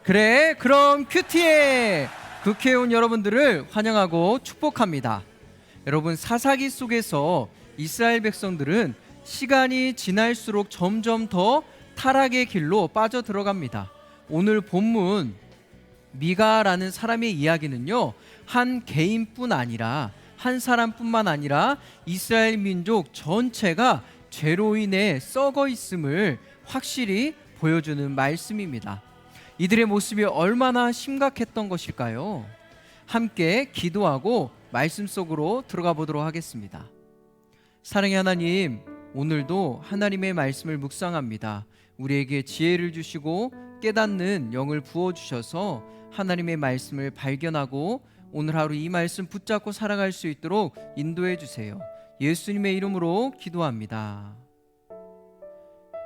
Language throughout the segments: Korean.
그래, 그럼 큐티에 국회에 온 여러분들을 환영하고 축복합니다. 여러분, 사사기 속에서 이스라엘 백성들은 시간이 지날수록 점점 더 타락의 길로 빠져 들어갑니다. 오늘 본문 미가라는 사람의 이야기는요, 한 개인뿐 아니라 한 사람뿐만 아니라 이스라엘 민족 전체가 죄로 인해 썩어 있음을 확실히 보여주는 말씀입니다. 이들의 모습이 얼마나 심각했던 것일까요? 함께 기도하고 말씀 속으로 들어가 보도록 하겠습니다. 사랑의 하나님, 오늘도 하나님의 말씀을 묵상합니다. 우리에게 지혜를 주시고 깨닫는 영을 부어주셔서 하나님의 말씀을 발견하고 오늘 하루 이 말씀 붙잡고 살아갈 수 있도록 인도해 주세요. 예수님의 이름으로 기도합니다.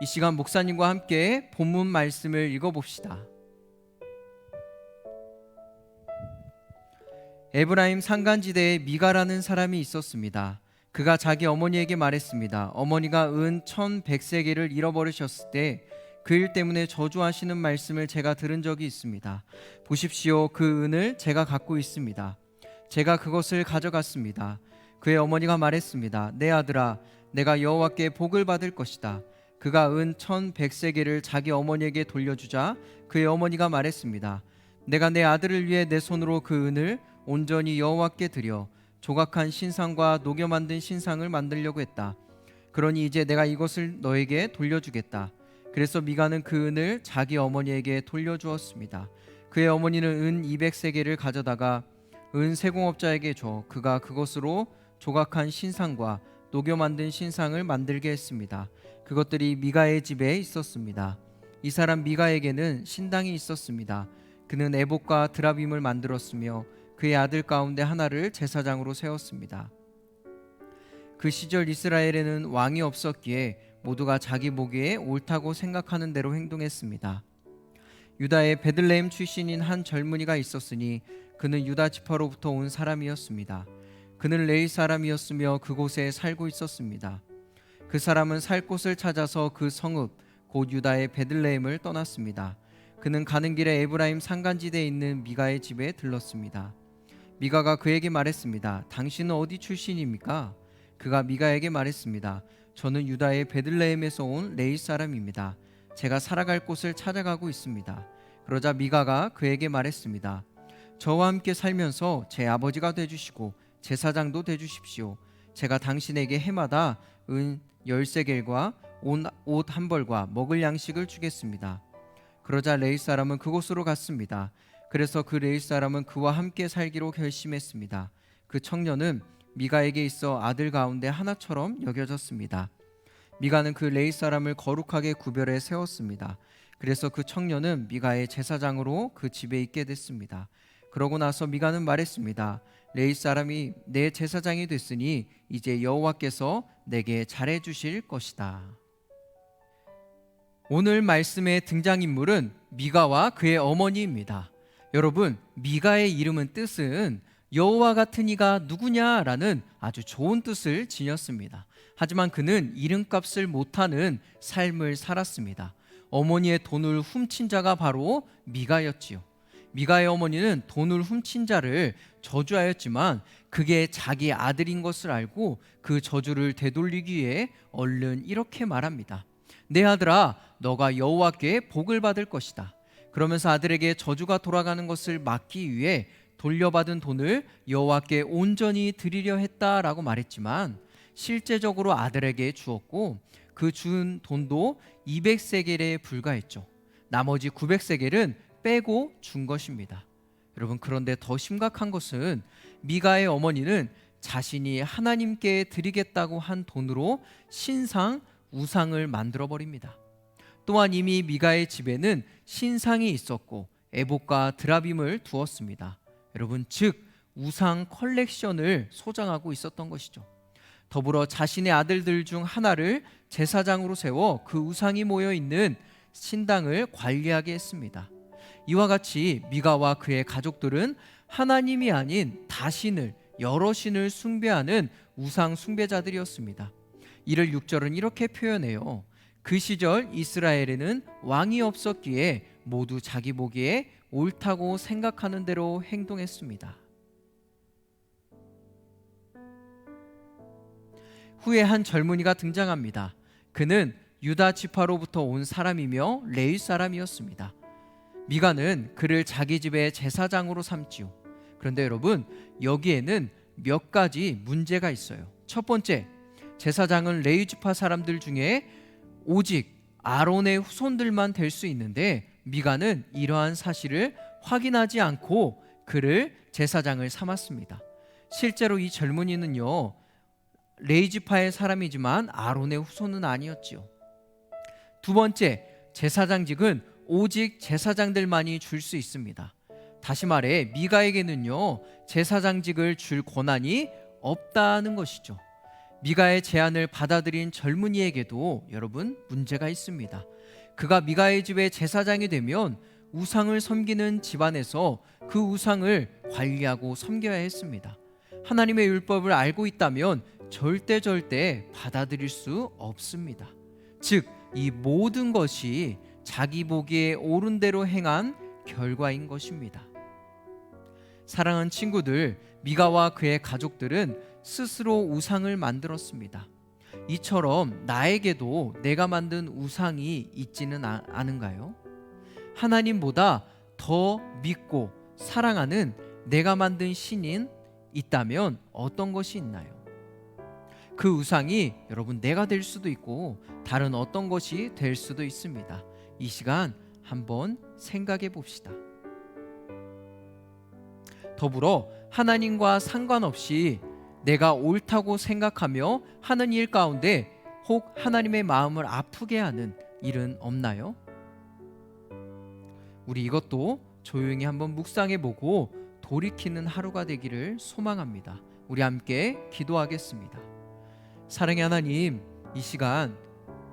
이 시간 목사님과 함께 본문 말씀을 읽어봅시다. 에브라임 산간지대에 미가라는 사람이 있었습니다. 그가 자기 어머니에게 말했습니다. 어머니가 은 1100세겔을 잃어버리셨을 때 그 일 때문에 저주하시는 말씀을 제가 들은 적이 있습니다. 보십시오, 그 은을 제가 갖고 있습니다. 제가 그것을 가져갔습니다. 그의 어머니가 말했습니다. 내 아들아, 내가 여호와께 복을 받을 것이다. 그가 은 1100세겔을 자기 어머니에게 돌려주자 그의 어머니가 말했습니다. 내가 내 아들을 위해 내 손으로 그 은을 온전히 여호와께 드려 조각한 신상과 녹여 만든 신상을 만들려고 했다. 그러니 이제 내가 이것을 너에게 돌려주겠다. 그래서 미가는 그 은을 자기 어머니에게 돌려주었습니다. 그의 어머니는 은 200세겔을 가져다가 은 세공업자에게 줘 그가 그것으로 조각한 신상과 녹여 만든 신상을 만들게 했습니다. 그것들이 미가의 집에 있었습니다. 이 사람 미가에게는 신당이 있었습니다. 그는 에봇과 드라빔을 만들었으며 그의 아들 가운데 하나를 제사장으로 세웠습니다. 그 시절 이스라엘에는 왕이 없었기에 모두가 자기 보기에 옳다고 생각하는 대로 행동했습니다. 유다의 베들레헴 출신인 한 젊은이가 있었으니 그는 유다 지파로부터 온 사람이었습니다. 그는 레위 사람이었으며 그곳에 살고 있었습니다. 그 사람은 살 곳을 찾아서 그 성읍 곧 유다의 베들레헴을 떠났습니다. 그는 가는 길에 에브라임 산간지대에 있는 미가의 집에 들렀습니다. 미가가 그에게 말했습니다. 당신은 어디 출신입니까? 그가 미가에게 말했습니다. 저는 유다의 베들레헴에서 온 레위 사람입니다. 제가 살아갈 곳을 찾아가고 있습니다. 그러자 미가가 그에게 말했습니다. 저와 함께 살면서 제 아버지가 되주시고 제사장도 되주십시오. 제가 당신에게 해마다 은 10세겔과 옷 한 벌과 먹을 양식을 주겠습니다. 그러자 레위 사람은 그곳으로 갔습니다. 그래서 그 레위 사람은 그와 함께 살기로 결심했습니다. 그 청년은 미가에게 있어 아들 가운데 하나처럼 여겨졌습니다. 미가는 그 레위 사람을 거룩하게 구별해 세웠습니다. 그래서 그 청년은 미가의 제사장으로 그 집에 있게 됐습니다. 그러고 나서 미가는 말했습니다. 레위 사람이 내 제사장이 됐으니 이제 여호와께서 내게 잘해 주실 것이다. 오늘 말씀의 등장인물은 미가와 그의 어머니입니다. 여러분, 미가의 이름은 뜻은 여호와 같은 이가 누구냐라는 아주 좋은 뜻을 지녔습니다. 하지만 그는 이름값을 못하는 삶을 살았습니다. 어머니의 돈을 훔친 자가 바로 미가였지요. 미가의 어머니는 돈을 훔친 자를 저주하였지만 그게 자기 아들인 것을 알고 그 저주를 되돌리기 위해 얼른 이렇게 말합니다. 내 아들아, 너가 여호와께 복을 받을 것이다. 그러면서 아들에게 저주가 돌아가는 것을 막기 위해 돌려받은 돈을 여호와께 온전히 드리려 했다라고 말했지만 실제적으로 아들에게 주었고 그 준 돈도 200세겔에 불과했죠. 나머지 900세겔은 빼고 준 것입니다. 여러분, 그런데 더 심각한 것은 미가의 어머니는 자신이 하나님께 드리겠다고 한 돈으로 신상, 우상을 만들어 버립니다. 또한 이미 미가의 집에는 신상이 있었고 에봇과 드라빔을 두었습니다. 여러분, 즉 우상 컬렉션을 소장하고 있었던 것이죠. 더불어 자신의 아들들 중 하나를 제사장으로 세워 그 우상이 모여 있는 신당을 관리하게 했습니다. 이와 같이 미가와 그의 가족들은 하나님이 아닌 다신을, 여러 신을 숭배하는 우상 숭배자들이었습니다. 이를 6절은 이렇게 표현해요. 그 시절 이스라엘에는 왕이 없었기에 모두 자기 보기에 옳다고 생각하는 대로 행동했습니다. 후에 한 젊은이가 등장합니다. 그는 유다 지파로부터 온 사람이며 레위 사람이었습니다. 미가는 그를 자기 집의 제사장으로 삼지요. 그런데 여러분, 여기에는 몇 가지 문제가 있어요. 첫 번째, 제사장은 레위 지파 사람들 중에 오직 아론의 후손들만 될 수 있는데 미가는 이러한 사실을 확인하지 않고 그를 제사장을 삼았습니다. 실제로 이 젊은이는요, 레위 지파의 사람이지만 아론의 후손은 아니었지요. 두 번째, 제사장직은 오직 제사장들만이 줄 수 있습니다. 다시 말해 미가에게는요, 제사장직을 줄 권한이 없다는 것이죠. 미가의 제안을 받아들인 젊은이에게도 여러분 문제가 있습니다. 그가 미가의 집에 제사장이 되면 우상을 섬기는 집안에서 그 우상을 관리하고 섬겨야 했습니다. 하나님의 율법을 알고 있다면 절대 받아들일 수 없습니다. 즉, 이 모든 것이 자기 보기에 옳은 대로 행한 결과인 것입니다. 사랑하는 친구들, 미가와 그의 가족들은 스스로 우상을 만들었습니다. 이처럼 나에게도 내가 만든 우상이 있지는 않은가요? 하나님보다 더 믿고 사랑하는 내가 만든 신인 있다면 어떤 것이 있나요? 그 우상이 여러분 내가 될 수도 있고 다른 어떤 것이 될 수도 있습니다. 이 시간 한번 생각해 봅시다. 더불어 하나님과 상관없이 내가 옳다고 생각하며 하는 일 가운데 혹 하나님의 마음을 아프게 하는 일은 없나요? 우리 이것도 조용히 한번 묵상해 보고 돌이키는 하루가 되기를 소망합니다. 우리 함께 기도하겠습니다. 사랑의 하나님, 이 시간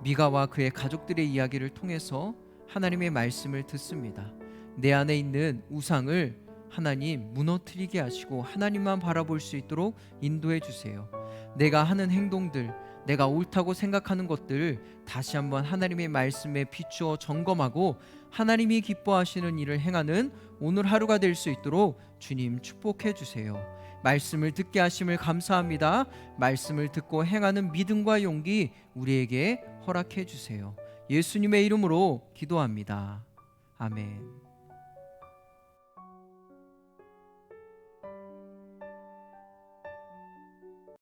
미가와 그의 가족들의 이야기를 통해서 하나님의 말씀을 듣습니다. 내 안에 있는 우상을 하나님 무너뜨리게 하시고 하나님만 바라볼 수 있도록 인도해 주세요. 내가 하는 행동들, 내가 옳다고 생각하는 것들 다시 한번 하나님의 말씀에 비추어 점검하고 하나님이 기뻐하시는 일을 행하는 오늘 하루가 될 수 있도록 주님 축복해 주세요. 말씀을 듣게 하심을 감사합니다. 말씀을 듣고 행하는 믿음과 용기 우리에게 허락해 주세요. 예수님의 이름으로 기도합니다. 아멘.